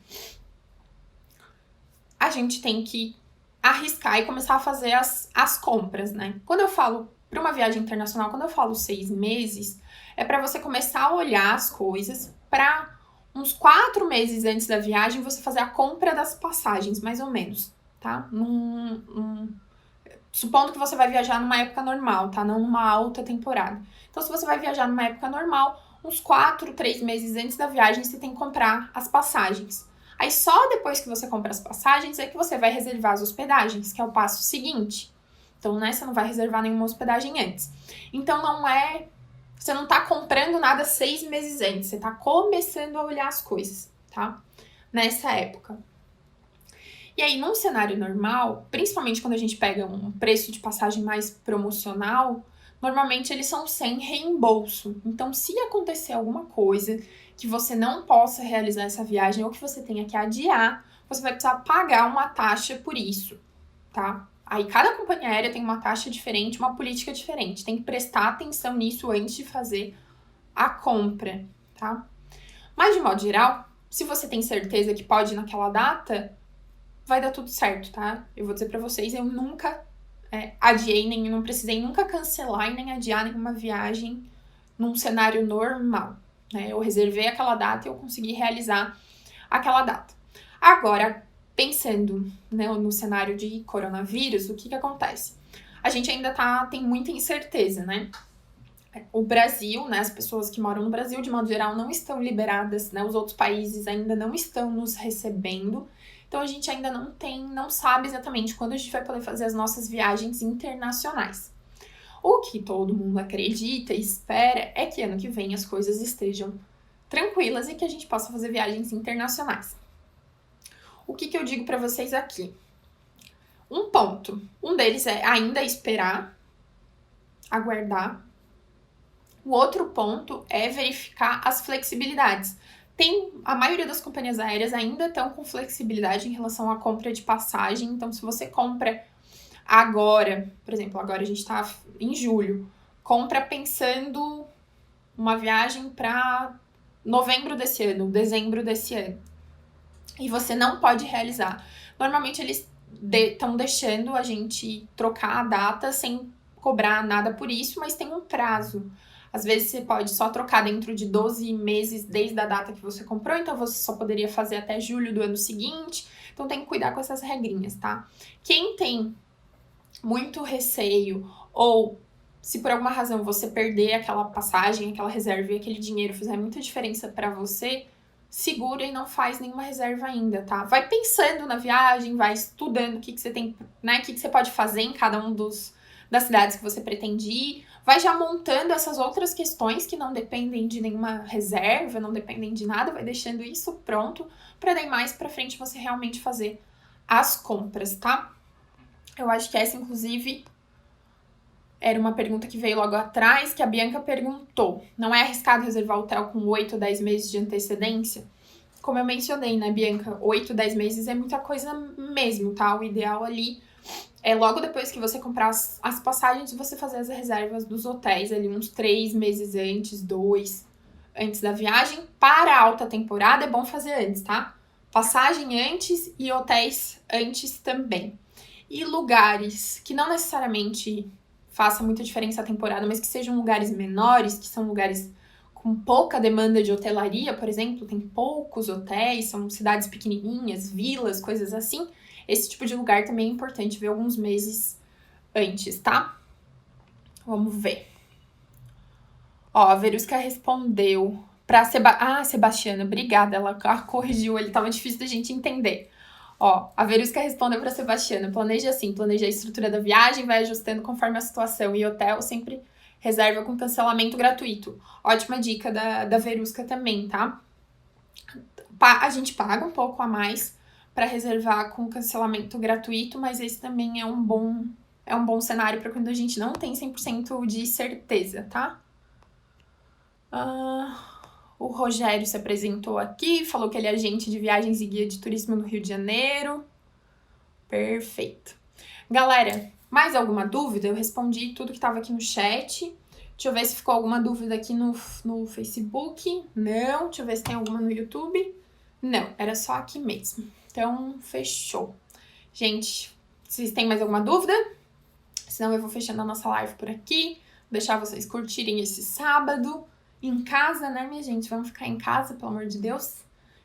a gente tem que arriscar e começar a fazer as compras, né? Quando eu falo para uma viagem internacional, quando eu falo 6 meses, é para você começar a olhar as coisas para uns 4 meses antes da viagem você fazer a compra das passagens, mais ou menos, tá? Supondo que você vai viajar numa época normal, tá? Não numa alta temporada. Então, se você vai viajar numa época normal, uns 4, 3 meses antes da viagem, você tem que comprar as passagens. Aí, só depois que você compra as passagens, é que você vai reservar as hospedagens, que é o passo seguinte. Então, né, você não vai reservar nenhuma hospedagem antes. Então, você não tá comprando nada 6 meses antes, você tá começando a olhar as coisas, tá? Nessa época. E aí, num cenário normal, principalmente quando a gente pega um preço de passagem mais promocional, normalmente eles são sem reembolso. Então, se acontecer alguma coisa que você não possa realizar essa viagem ou que você tenha que adiar, você vai precisar pagar uma taxa por isso, tá? Aí, cada companhia aérea tem uma taxa diferente, uma política diferente. Tem que prestar atenção nisso antes de fazer a compra, tá? Mas, de modo geral, se você tem certeza que pode ir naquela data, vai dar tudo certo, tá? Eu vou dizer pra vocês, eu nunca adiei, nem não precisei nunca cancelar e nem adiar nenhuma viagem num cenário normal, né? Eu reservei aquela data e eu consegui realizar aquela data. Agora, pensando, né, no cenário de coronavírus, o que acontece? A gente ainda tem muita incerteza, né? O Brasil, né, as pessoas que moram no Brasil, de modo geral, não estão liberadas, né? Os outros países ainda não estão nos recebendo. Então, a gente ainda não sabe exatamente quando a gente vai poder fazer as nossas viagens internacionais. O que todo mundo acredita e espera é que ano que vem as coisas estejam tranquilas e que a gente possa fazer viagens internacionais. O que eu digo para vocês aqui? Um deles é ainda esperar, aguardar. O outro ponto é verificar as flexibilidades. A maioria das companhias aéreas ainda estão com flexibilidade em relação à compra de passagem. Então, se você compra agora, por exemplo, agora a gente está em julho, compra pensando uma viagem para novembro desse ano, dezembro desse ano, e você não pode realizar. Normalmente, eles estão deixando a gente trocar a data sem cobrar nada por isso, mas tem um prazo. Às vezes você pode só trocar dentro de 12 meses desde a data que você comprou, então você só poderia fazer até julho do ano seguinte. Então tem que cuidar com essas regrinhas, tá? Quem tem muito receio ou se por alguma razão você perder aquela passagem, aquela reserva e aquele dinheiro fizer muita diferença para você, segura e não faz nenhuma reserva ainda, tá? Vai pensando na viagem, vai estudando o que você tem, né? O que você pode fazer em cada um das cidades que você pretende ir. Vai já montando essas outras questões que não dependem de nenhuma reserva, não dependem de nada, vai deixando isso pronto para daí mais para frente você realmente fazer as compras, tá? Eu acho que essa, inclusive, era uma pergunta que veio logo atrás, que a Bianca perguntou. Não é arriscado reservar hotel com 8 ou 10 meses de antecedência? Como eu mencionei, né, Bianca? 8, 10 meses é muita coisa mesmo, tá? O ideal ali é logo depois que você comprar as passagens, você fazer as reservas dos hotéis ali uns 3 meses antes, 2 antes da viagem. Para a alta temporada é bom fazer antes, tá? Passagem antes e hotéis antes também. E lugares que não necessariamente faça muita diferença a temporada, mas que sejam lugares menores, que são lugares com pouca demanda de hotelaria, por exemplo, tem poucos hotéis, são cidades pequenininhas, vilas, coisas assim. Esse tipo de lugar também é importante ver alguns meses antes, tá? Vamos ver. Ó, a Verusca respondeu pra Sebastiana, obrigada, ela corrigiu, ele tava difícil da gente entender. Ó, a Verusca respondeu pra Sebastiana, planeja assim, planeja a estrutura da viagem, vai ajustando conforme a situação, e hotel sempre reserva com cancelamento gratuito. Ótima dica da Verusca também, tá? A gente paga um pouco a mais para reservar com cancelamento gratuito, mas esse também é um bom cenário para quando a gente não tem 100% de certeza, tá? O Rogério se apresentou aqui, falou que ele é agente de viagens e guia de turismo no Rio de Janeiro. Perfeito. Galera, mais alguma dúvida? Eu respondi tudo que estava aqui no chat. Deixa eu ver se ficou alguma dúvida aqui no Facebook. Não. Deixa eu ver se tem alguma no YouTube. Não, era só aqui mesmo. Então, fechou. Gente, vocês têm mais alguma dúvida? Senão eu vou fechando a nossa live por aqui. Deixar vocês curtirem esse sábado. Em casa, né, minha gente? Vamos ficar em casa, pelo amor de Deus.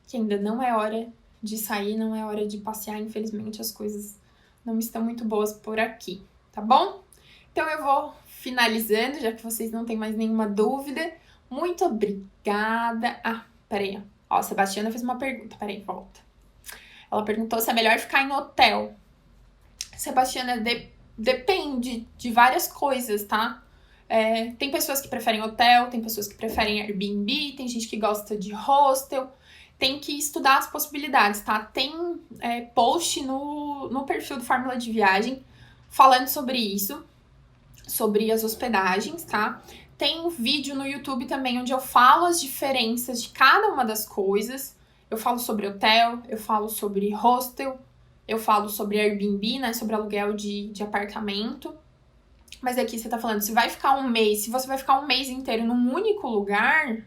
Que ainda não é hora de sair, não é hora de passear. Infelizmente, as coisas não estão muito boas por aqui, tá bom? Então, eu vou finalizando, já que vocês não têm mais nenhuma dúvida. Muito obrigada. Peraí. Ó, a Sebastiana fez uma pergunta. Peraí, volta. Ela perguntou se é melhor ficar em hotel. Sebastiana, depende de várias coisas, tá? Tem pessoas que preferem hotel, tem pessoas que preferem Airbnb, tem gente que gosta de hostel. Tem que estudar as possibilidades, tá? Tem post no perfil do Fórmula de Viagem falando sobre isso, sobre as hospedagens, tá? Tem um vídeo no YouTube também onde eu falo as diferenças de cada uma das coisas. Eu falo sobre hotel, eu falo sobre hostel, eu falo sobre Airbnb, né? Sobre aluguel de apartamento. Mas aqui você tá falando, se você vai ficar um mês inteiro num único lugar,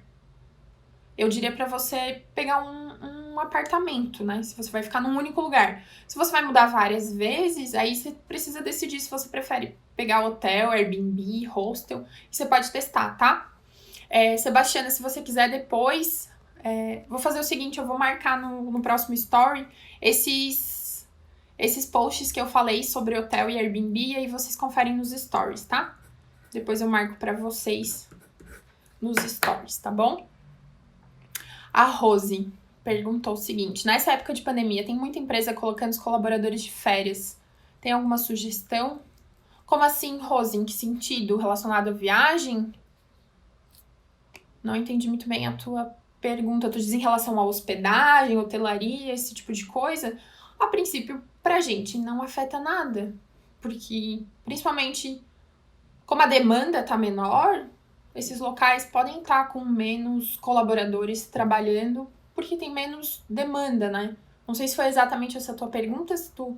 eu diria pra você pegar um apartamento, né? Se você vai ficar num único lugar. Se você vai mudar várias vezes, aí você precisa decidir se você prefere pegar hotel, Airbnb, hostel. Você pode testar, tá? Sebastiana, se você quiser depois, vou fazer o seguinte, eu vou marcar no próximo story esses posts que eu falei sobre hotel e Airbnb, e aí vocês conferem nos stories, tá? Depois eu marco pra vocês nos stories, tá bom? A Rose perguntou o seguinte, nessa época de pandemia, tem muita empresa colocando os colaboradores de férias. Tem alguma sugestão? Como assim, Rose? Em que sentido? Relacionado à viagem? Não entendi muito bem a tua pergunta. Tu diz em relação à hospedagem, hotelaria, esse tipo de coisa? A princípio, pra gente não afeta nada. Porque, principalmente, como a demanda tá menor, esses locais podem estar com menos colaboradores trabalhando, porque tem menos demanda, né? Não sei se foi exatamente essa a tua pergunta, se tu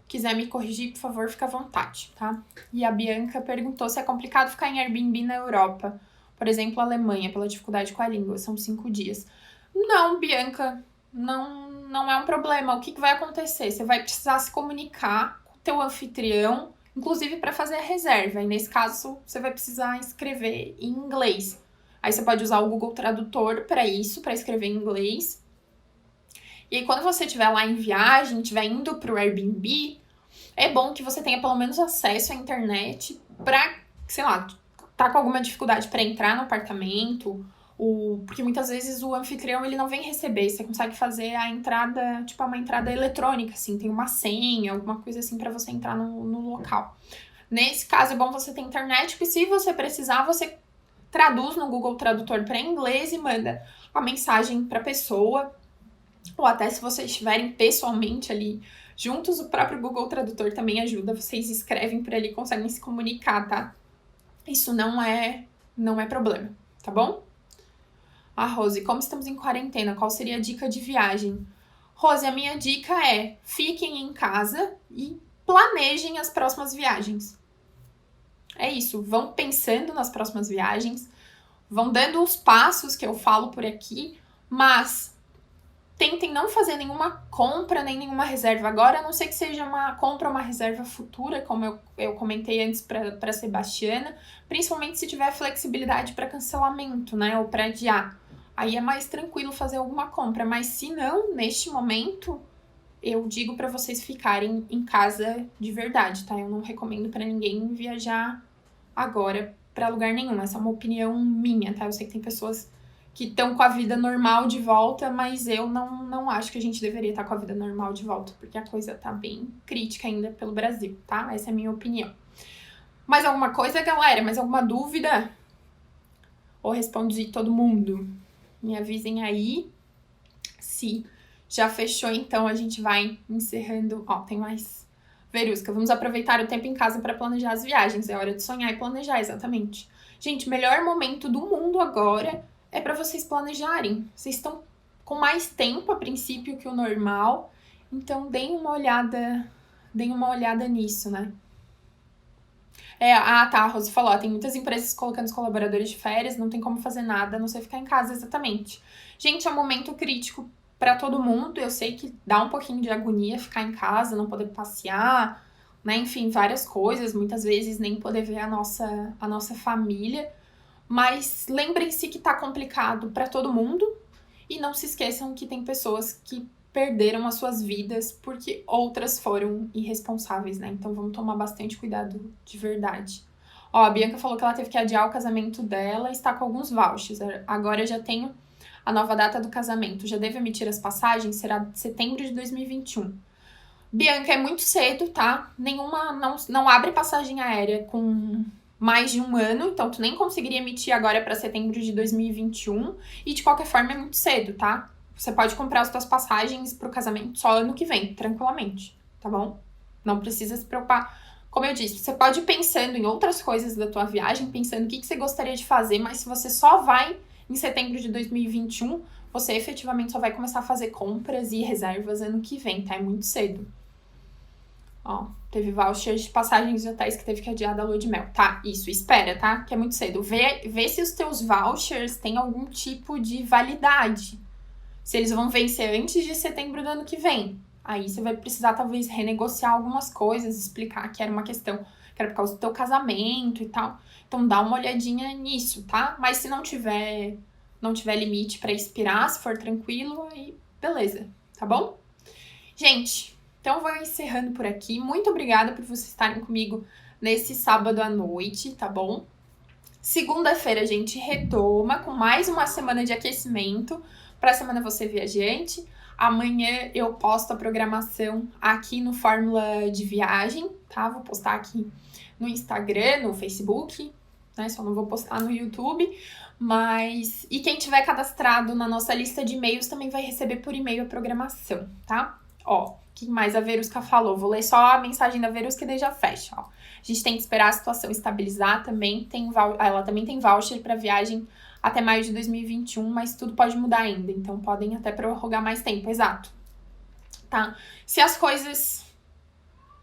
quiser me corrigir, por favor, fica à vontade, tá? E a Bianca perguntou se é complicado ficar em Airbnb na Europa. Por exemplo, a Alemanha, pela dificuldade com a língua, são 5 dias. Não, Bianca, não é um problema. O que vai acontecer? Você vai precisar se comunicar com o teu anfitrião, inclusive para fazer a reserva. E nesse caso, você vai precisar escrever em inglês. Aí você pode usar o Google Tradutor para isso, para escrever em inglês. E aí, quando você estiver lá em viagem, estiver indo para o Airbnb, é bom que você tenha pelo menos acesso à internet para, sei lá, tá com alguma dificuldade para entrar no apartamento. Porque muitas vezes o anfitrião ele não vem receber, você consegue fazer a entrada, tipo, uma entrada eletrônica, assim, tem uma senha, alguma coisa assim para você entrar no local. Nesse caso é bom você ter internet, porque se você precisar, você traduz no Google Tradutor para inglês e manda a mensagem para a pessoa, ou até se vocês estiverem pessoalmente ali juntos, o próprio Google Tradutor também ajuda, vocês escrevem por ali, conseguem se comunicar, tá? Isso não é problema, tá bom? A Rose, como estamos em quarentena, qual seria a dica de viagem? Rose, a minha dica é: fiquem em casa e planejem as próximas viagens. É isso, vão pensando nas próximas viagens, vão dando os passos que eu falo por aqui, mas tentem não fazer nenhuma compra, nem nenhuma reserva agora, a não ser que seja uma compra ou uma reserva futura, como eu comentei antes para Sebastiana, principalmente se tiver flexibilidade para cancelamento, né, ou para adiar. Aí é mais tranquilo fazer alguma compra, mas se não, neste momento, eu digo para vocês ficarem em casa de verdade, tá? Eu não recomendo para ninguém viajar agora para lugar nenhum. Essa é uma opinião minha, tá? Eu sei que tem pessoas que estão com a vida normal de volta, mas eu não acho que a gente deveria estar com a vida normal de volta, porque a coisa tá bem crítica ainda pelo Brasil, tá? Essa é a minha opinião. Mais alguma coisa, galera? Mais alguma dúvida? Ou respondi todo mundo? Me avisem aí se já fechou, então a gente vai encerrando. Ó, tem mais. Verusca, vamos aproveitar o tempo em casa para planejar as viagens. É hora de sonhar e planejar, exatamente. Gente, melhor momento do mundo agora é para vocês planejarem. Vocês estão com mais tempo a princípio que o normal, então deem uma olhada nisso, né? Tá, a Rose falou, tem muitas empresas colocando os colaboradores de férias, não tem como fazer nada, a não ser ficar em casa, exatamente. Gente, é um momento crítico para todo mundo, eu sei que dá um pouquinho de agonia ficar em casa, não poder passear, né, enfim, várias coisas, muitas vezes nem poder ver a nossa família, mas lembrem-se que tá complicado para todo mundo e não se esqueçam que tem pessoas que perderam as suas vidas porque outras foram irresponsáveis, né? Então vamos tomar bastante cuidado de verdade. Ó, a Bianca falou que ela teve que adiar o casamento dela e está com alguns vouchers. Agora eu já tenho a nova data do casamento. Já devo emitir as passagens? Será setembro de 2021. Bianca, é muito cedo, tá? Não abre passagem aérea com mais de um ano, então tu nem conseguiria emitir agora para setembro de 2021. E de qualquer forma é muito cedo, tá? Você pode comprar as suas passagens pro casamento só ano que vem, tranquilamente, tá bom? Não precisa se preocupar. Como eu disse, você pode ir pensando em outras coisas da tua viagem, pensando o que você gostaria de fazer, mas se você só vai em setembro de 2021, você efetivamente só vai começar a fazer compras e reservas ano que vem, tá? É muito cedo. Ó, teve vouchers de passagens de hotéis que teve que adiar da lua de mel. Tá, isso, espera, tá? Que é muito cedo. Vê se os teus vouchers têm algum tipo de validade. Se eles vão vencer antes de setembro do ano que vem. Aí você vai precisar, talvez, renegociar algumas coisas, explicar que era uma questão, que era por causa do teu casamento e tal. Então dá uma olhadinha nisso, tá? Mas se não tiver limite pra expirar, se for tranquilo, aí beleza, tá bom? Gente, então vou encerrando por aqui. Muito obrigada por vocês estarem comigo nesse sábado à noite, tá bom? Segunda-feira a gente retoma com mais uma semana de aquecimento. Pra semana você viajante. Amanhã eu posto a programação aqui no Fórmula de Viagem, tá? Vou postar aqui no Instagram, no Facebook, né? Só não vou postar no YouTube. Mas... E quem tiver cadastrado na nossa lista de e-mails também vai receber por e-mail a programação, tá? Ó, o que mais a Verusca falou? Vou ler só a mensagem da Verusca e daí já fecha, ó. A gente tem que esperar a situação estabilizar também. Ela também tem voucher para viagem até maio de 2021, mas tudo pode mudar ainda. Então, podem até prorrogar mais tempo, exato. Tá? Se as coisas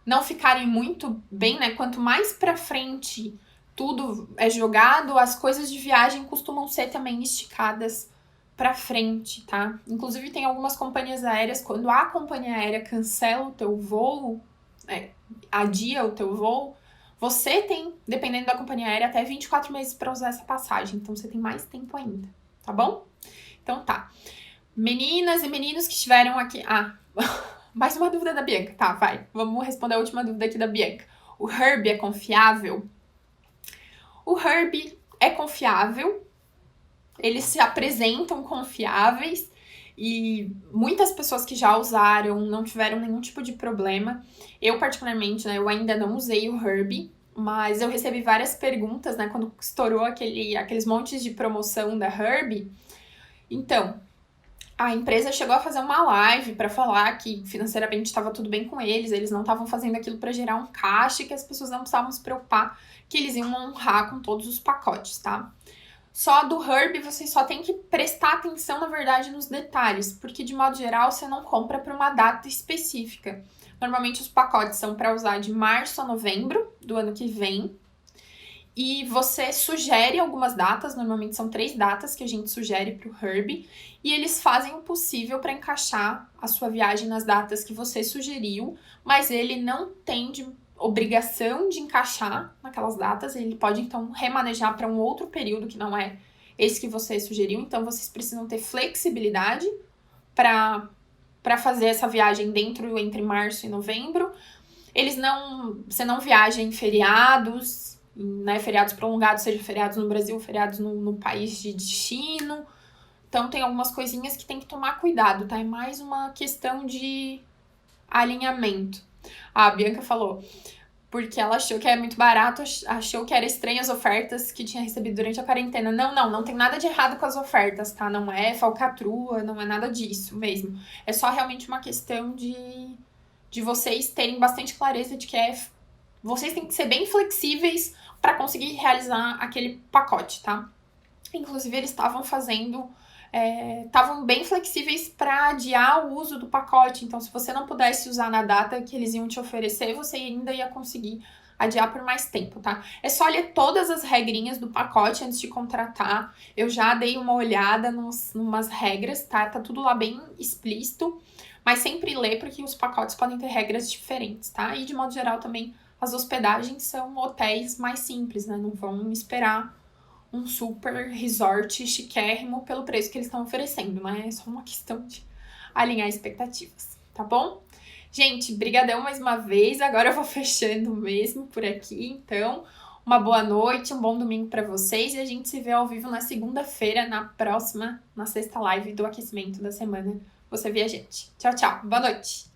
não ficarem muito bem, né? Quanto mais pra frente tudo é jogado, as coisas de viagem costumam ser também esticadas pra frente, tá? Inclusive, tem algumas companhias aéreas, quando a companhia aérea cancela o teu voo, adia o teu voo, você tem, dependendo da companhia aérea, até 24 meses para usar essa passagem. Então, você tem mais tempo ainda, tá bom? Então, tá. Meninas e meninos que estiveram aqui... mais uma dúvida da Bianca. Tá, vai. Vamos responder a última dúvida aqui da Bianca. O Herbie é confiável? O Herbie é confiável eles se apresentam confiáveis e muitas pessoas que já usaram não tiveram nenhum tipo de problema. Eu, particularmente, né, eu ainda não usei o Herb, mas eu recebi várias perguntas, né, quando estourou aqueles montes de promoção da Herb. Então, a empresa chegou a fazer uma live para falar que financeiramente estava tudo bem com eles não estavam fazendo aquilo para gerar um caixa e que as pessoas não precisavam se preocupar, que eles iam honrar com todos os pacotes, tá? Só do Herb você só tem que prestar atenção, na verdade, nos detalhes, porque de modo geral você não compra para uma data específica. Normalmente os pacotes são para usar de março a novembro do ano que vem. E você sugere algumas datas, normalmente são 3 datas que a gente sugere para o Herb, e eles fazem o possível para encaixar a sua viagem nas datas que você sugeriu, mas ele não tem obrigação de encaixar naquelas datas, ele pode então remanejar para um outro período que não é esse que você sugeriu, então vocês precisam ter flexibilidade para fazer essa viagem entre março e novembro. Você não viaja em feriados, né, feriados prolongados, seja feriados no Brasil, feriados no país de destino. Então tem algumas coisinhas que tem que tomar cuidado, tá? É mais uma questão de alinhamento. A Bianca falou, porque ela achou que era muito barato, achou que era estranho as ofertas que tinha recebido durante a quarentena. Não tem nada de errado com as ofertas, tá? Não é falcatrua, não é nada disso mesmo. É só realmente uma questão de vocês terem bastante clareza de que vocês têm que ser bem flexíveis para conseguir realizar aquele pacote, tá? Inclusive, eles estavam estavam bem flexíveis para adiar o uso do pacote. Então, se você não pudesse usar na data que eles iam te oferecer, você ainda ia conseguir adiar por mais tempo, tá? É só ler todas as regrinhas do pacote antes de contratar. Eu já dei uma olhada numas regras, tá? Tá tudo lá bem explícito, mas sempre lê porque os pacotes podem ter regras diferentes, tá? E de modo geral também as hospedagens são hotéis mais simples, né? Não vão esperar um super resort chiquérrimo pelo preço que eles estão oferecendo, né? É só uma questão de alinhar expectativas, tá bom? Gente, brigadão mais uma vez. Agora eu vou fechando mesmo por aqui, então. Uma boa noite, um bom domingo para vocês e a gente se vê ao vivo na segunda-feira, na sexta live do aquecimento da semana. Você vê a gente. Tchau, tchau. Boa noite.